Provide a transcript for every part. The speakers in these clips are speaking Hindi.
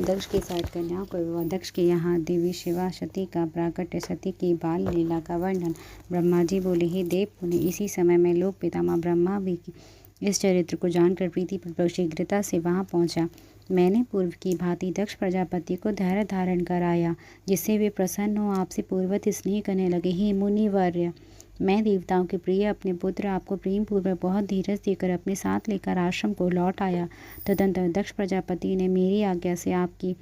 दक्ष की 60 कन्याओं को विवाह। दक्ष के यहाँ देवी शिवा सती का प्राकट्य, सती की बाल लीला का वर्णन। ब्रह्मा जी बोले, हे देव मुनि, इसी समय में लोक पितामह ब्रह्मा भी इस चरित्र को जानकर प्रीतिपूर्वक शीघ्रता से वहां पहुंचा। मैंने पूर्व की भांति दक्ष प्रजापति को धैर्य धारण कराया, जिससे वे प्रसन्न हो आपसे पूर्वत स्नेह करने लगे। हे मुनिवर्य, मैं देवताओं के प्रिय अपने पुत्र आपको प्रेम पूर्वक बहुत धीरज देकर अपने साथ लेकर आश्रम को लौट आया। तदंतर दक्ष प्रजापति ने मेरी आज्ञा से आपकी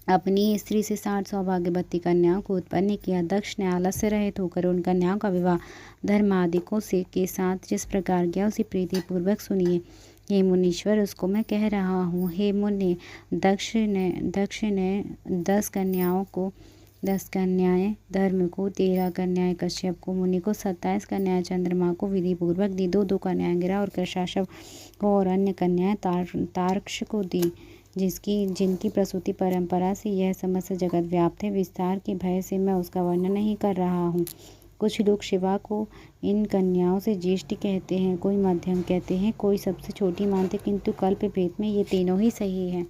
अपनी स्त्री से 60 सौभाग्यवती कन्याओं को उत्पन्न किया। दक्ष ने आलस्य रहित होकर उन कन्याओं का विवाह धर्मादिकों से के साथ जिस प्रकार किया उसे प्रीति पूर्वक सुनिए। हे मुनीश्वर, उसको मैं कह रहा हूँ। हे मुनि, दक्ष ने 10 कन्याएं धर्म को, 13 कन्याएं कश्यप को, मुनि को 27 कन्याएं चंद्रमा को विधि पूर्वक दी, 2 कन्याएं गिरा और कृशाशव को और अन्य कन्याएं तारक्ष को दी, जिनकी प्रसूति परंपरा से यह समस्त जगत व्याप्त है। विस्तार के भय से मैं उसका वर्णन नहीं कर रहा हूँ। कुछ लोग शिवा को इन कन्याओं से ज्येष्ठ कहते हैं, कोई मध्यम कहते हैं, कोई सबसे छोटी मानते, किंतु कल्प भेद में ये तीनों ही सही हैं।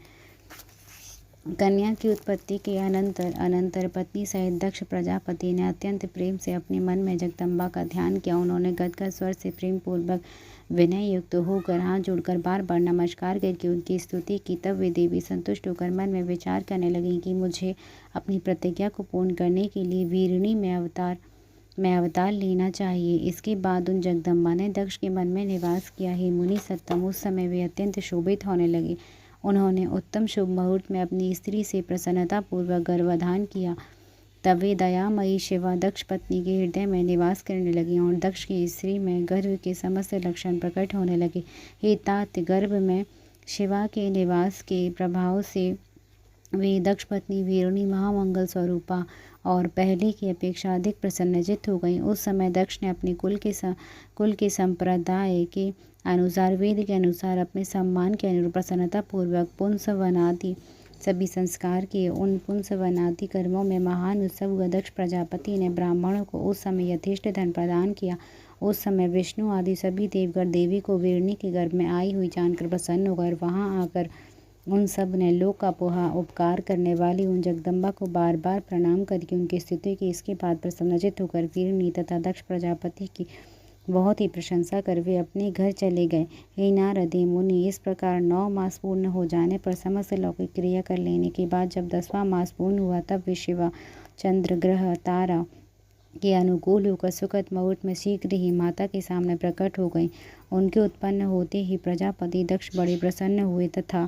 कन्या की उत्पत्ति के अनंतर पत्नी सहित दक्ष प्रजापति ने अत्यंत प्रेम से अपने मन में जगदम्बा का ध्यान किया। उन्होंने गदगद स्वर से प्रेम पूर्वक विनय युक्त होकर हाथ जोड़कर बार बार नमस्कार करके उनकी स्तुति की। तब वे देवी संतुष्ट होकर मन में विचार करने लगी कि मुझे अपनी प्रतिज्ञा को पूर्ण करने के लिए वीरणी में अवतार लेना चाहिए। इसके बाद उन जगदम्बा ने दक्ष के मन में निवास किया। हे मुनि सत्तम, उस समय वे अत्यंत शोभित होने लगे। उन्होंने उत्तम शुभ मुहूर्त में अपनी स्त्री से प्रसन्नतापूर्वक गर्भाधान किया। तब वे दयामयी शिवा दक्ष पत्नी के हृदय में निवास करने लगी और दक्ष की स्त्री में गर्भ के समस्त लक्षण प्रकट होने लगे। हे तात, गर्भ में शिवा के निवास के प्रभाव से वे दक्ष पत्नी वीरणी महामंगल स्वरूपा और पहले की अपेक्षा अधिक प्रसन्नचित्त हो गई। उस समय दक्ष ने अपने कुल के संप्रदाय के अनुसार, वेद के अनुसार, अपने सम्मान के अनुरूप प्रसन्नतापूर्वक पुंसवनादि सभी संस्कार किए। उन पुंसवनादि कर्मों में महान उत्सव हुआ। दक्ष प्रजापति ने ब्राह्मणों को उस समय यथेष्ट धन प्रदान किया। उस समय विष्णु आदि सभी देवगण देवी को वीरणी के गर्भ में आई हुई जानकर प्रसन्न होकर वहां आकर उन सब ने लोक का उपकार करने वाली उन जगदम्बा को बार बार प्रणाम करके उनकी स्तुति की। इसके बाद प्रसन्नचित्त होकर वीरणी तथा दक्ष प्रजापति की बहुत ही प्रशंसा कर वे अपने घर चले गए। हे नारद मुनि, इस प्रकार 9 मास पूर्ण हो जाने पर समस्त लौकिक क्रिया कर लेने के बाद जब 10वां मास पूर्ण हुआ, तब वे शिवा चंद्र ग्रह तारा के अनुकूल होकर सुखद मुहूर्त में शीघ्र ही माता के सामने प्रकट हो गई। उनके उत्पन्न होते ही प्रजापति दक्ष बड़े प्रसन्न हुए तथा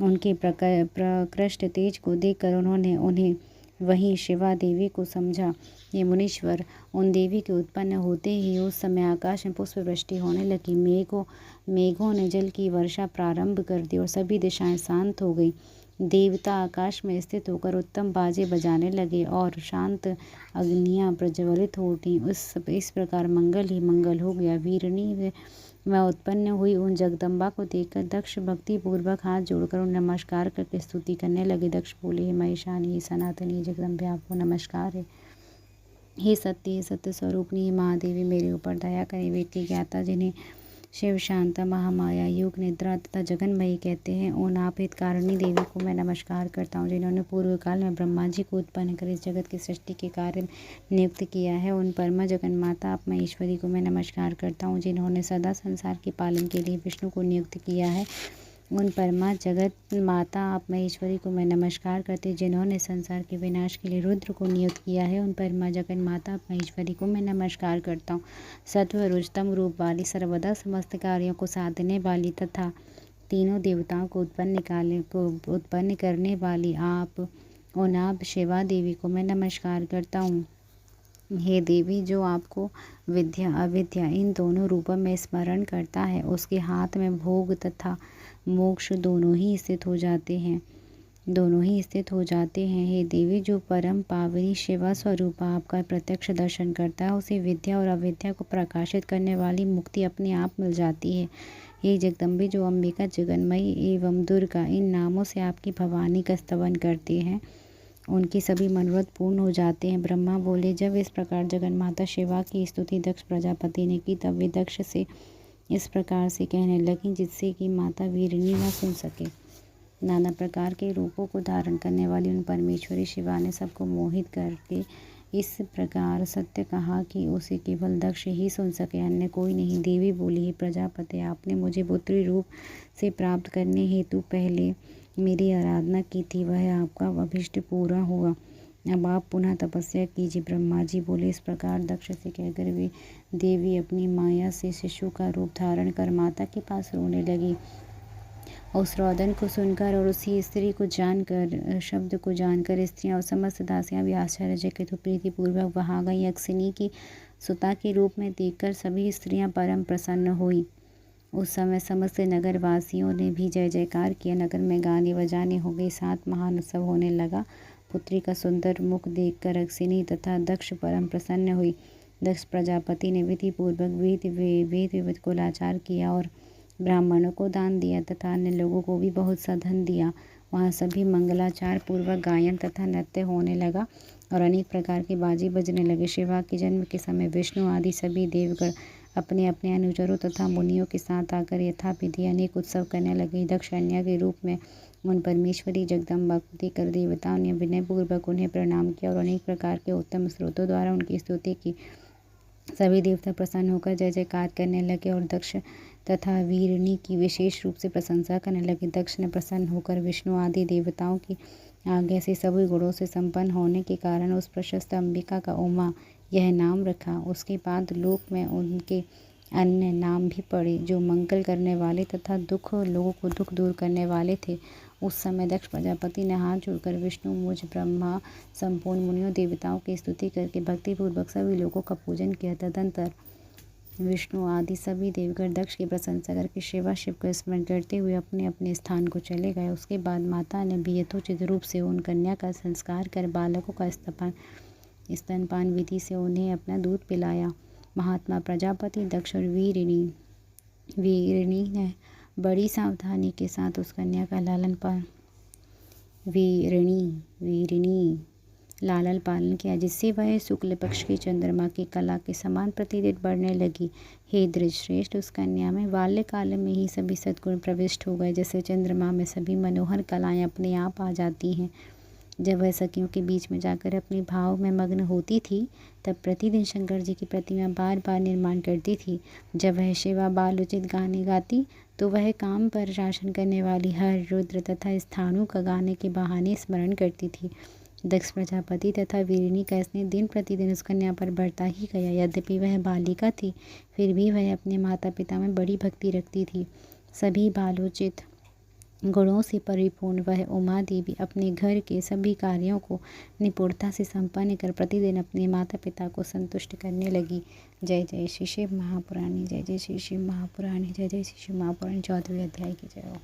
उनके प्रकृष्ट तेज को देखकर उन्होंने उन्हें वहीं शिवा देवी को समझा। ये मुनीश्वर, उन देवी के उत्पन्न होते ही उस समय आकाश में पुष्प वृष्टि होने लगी। मेघों ने जल की वर्षा प्रारंभ कर दी और सभी दिशाएं शांत हो गई। देवता आकाश में स्थित होकर उत्तम बाजे बजाने लगे और शांत अग्नियां प्रज्वलित हो उठी। इस प्रकार मंगल ही मंगल हो गया। वीरणी में उत्पन्न हुई उन जगदम्बा को देखकर दक्ष भक्ति पूर्वक हाथ जोड़कर उन नमस्कार करके स्तुति करने लगे। दक्ष बोले, हे महिषानी, हे सनातनी जगदम्बे, आपको नमस्कार है। हे सत्य स्वरूपनी महादेवी, मेरे ऊपर दया करें। वेद की ज्ञाता जिन्हें शिव शांता, महामाया, योग निद्रा तथा जगन्मयी कहते हैं, उन आप हितकारिणी देवी को मैं नमस्कार करता हूँ, जिन्होंने पूर्व काल में ब्रह्मा जी को उत्पन्न कर इस जगत की सृष्टि के कार्य नियुक्त किया है। उन परमा जगन माता आप महेश्वरी को मैं नमस्कार करता हूँ, जिन्होंने सदा संसार के पालन के लिए विष्णु को नियुक्त किया है। उन परमा जगत माता आप महेश्वरी को मैं नमस्कार करती, जिन्होंने संसार के विनाश के लिए रुद्र को नियुक्त किया है। उन परमा जगत माता आप महेश्वरी को मैं नमस्कार करता हूँ। सत्व रुजतम रूप वाली, सर्वदा समस्त कार्यों को साधने वाली तथा तीनों देवताओं को उत्पन्न करने वाली आप शिवा देवी को मैं नमस्कार करता हूँ। हे देवी, जो आपको विद्या अविद्या इन दोनों रूपों में स्मरण करता है, उसके हाथ में भोग तथा मोक्ष दोनों ही स्थित हो जाते हैं। हे देवी, जो परम पावनी शिवा स्वरूप आपका प्रत्यक्ष दर्शन करता है, उसे विद्या और अविद्या को प्रकाशित करने वाली मुक्ति अपने आप मिल जाती है। हे जगदम्बे, जो अंबिका, जगन्मयी एवं दुर्गा इन नामों से आपकी भवानी का स्तवन करते हैं, उनके सभी मनोरथ पूर्ण हो जाते हैं। ब्रह्मा बोले, जब इस प्रकार जगन्माता शिवा की स्तुति दक्ष प्रजापति ने की, तब वे दक्ष से इस प्रकार से कहने लगी जिससे कि माता वीरिणी न सुन सके। नाना प्रकार के रूपों को धारण करने वाली उन परमेश्वरी शिवा ने सबको मोहित करके इस प्रकार सत्य कहा कि उसे केवल दक्ष ही सुन सके, अन्य कोई नहीं। देवी बोली, हे प्रजापति, आपने मुझे पुत्री रूप से प्राप्त करने हेतु पहले मेरी आराधना की थी, वह आपका अभिष्ट पूरा हुआ। अब आप पुनः तपस्या कीजिए। ब्रह्मा जी बोले, इस प्रकार दक्ष से कहकर वे देवी अपनी माया से शिशु का रूप धारण कर माता के पास रोने लगी। उस रोदन को सुनकर और उसी स्त्री को जानकर, शब्द को जानकर स्त्रियां और समस्त दासियां भी आश्चर्यचकित प्रीतिपूर्वक वहां गई। अक्षिनी की सुता के रूप में देखकर सभी स्त्रियां परम प्रसन्न हुई। उस समय समस्त नगर वासियों ने भी जय जयकार किया। नगर में गाने बजाने हो गए, साथ महान उत्सव होने लगा। पुत्री का सुंदर मुख देखकर अक्षिनी तथा दक्ष परम प्रसन्न हुई। दक्ष प्रजापति ने विधि पूर्वक वेद कुलाचार किया और ब्राह्मणों को दान दिया तथा अन्य लोगों को भी बहुत सा धन दिया। वहाँ सभी मंगलाचार पूर्वक गायन तथा नृत्य होने लगा और अनेक प्रकार के बाजे बजने लगे। शिवा के जन्म के समय विष्णु आदि सभी देवगण अपने अपने अनुचरों तथा मुनियों के साथ आकर यथाविधि अनेक उत्सव करने लगे। दक्ष कन्या के रूप में उन परमेश्वरी जगदम्बा को देखकर देवताओं ने विनयपूर्वक उन्हें प्रणाम किया और अनेक प्रकार के उत्तम स्रोतों द्वारा उनकी स्तुति की। सभी देवता प्रसन्न होकर जय जयकार करने लगे और दक्ष तथा वीरिणी की विशेष रूप से प्रशंसा करने लगे। दक्ष ने प्रसन्न होकर विष्णु आदि देवताओं की आज्ञा से सभी गुणों से संपन्न होने के कारण उस प्रशस्त अंबिका का उमा यह नाम रखा। उसके बाद लोक में उनके अन्य नाम भी पड़े जो मंगल करने वाले तथा लोगों को दुख दूर करने वाले थे। उस समय दक्ष प्रजापति ने हाथ जोड़कर विष्णु, मुझ, ब्रह्मा, संपूर्ण मुनियों देवताओं की स्तुति करके भक्तिपूर्वक सभी लोगों का पूजन किया। तदंतर विष्णु आदि सभी देवगण दक्ष की प्रशंसा करके शिव का स्मरण करते हुए अपने अपने स्थान को चले गए। उसके बाद माता ने भी यथोचित रूप से उन कन्या का संस्कार कर बालकों का स्तनपान विधि से उन्हें अपना दूध पिलाया। महात्मा प्रजापति दक्ष और वीरिणी ने बड़ी सावधानी के साथ उस कन्या का लालन पालन किया, जिससे वह शुक्ल पक्ष की चंद्रमा की कला के समान प्रतिदिन बढ़ने लगी। हे द्विजश्रेष्ठ, उस कन्या में बाल्यकाल में ही सभी सद्गुण प्रविष्ट हो गए। जैसे चंद्रमा में सभी मनोहर कलाएं अपने आप आ जाती हैं। जब वह सखियों के बीच में जाकर अपने भाव में मग्न होती थी, तब प्रतिदिन शंकर जी की प्रतिमा बार बार निर्माण करती थी। जब वह शिवा बालोचित गाने गाती तो वह काम पर शासन करने वाली हर, रुद्र तथा स्थाणु का गाने के बहाने स्मरण करती थी। दक्ष प्रजापति तथा वीरिणी का स्नेह दिन प्रतिदिन उस कन्या पर बढ़ता ही गया। यद्यपि वह बालिका थी, फिर भी वह अपने माता पिता में बड़ी भक्ति रखती थी। सभी बालोचित गुणों से परिपूर्ण वह उमा देवी अपने घर के सभी कार्यों को निपुणता से संपन्न कर प्रतिदिन अपने माता पिता को संतुष्ट करने लगी। जय जय श्री शिव महापुराणी, जय जय श्री शिव महापुराणी, जय जय श्री शिव महापुराणी। 14वें अध्याय की जय हो।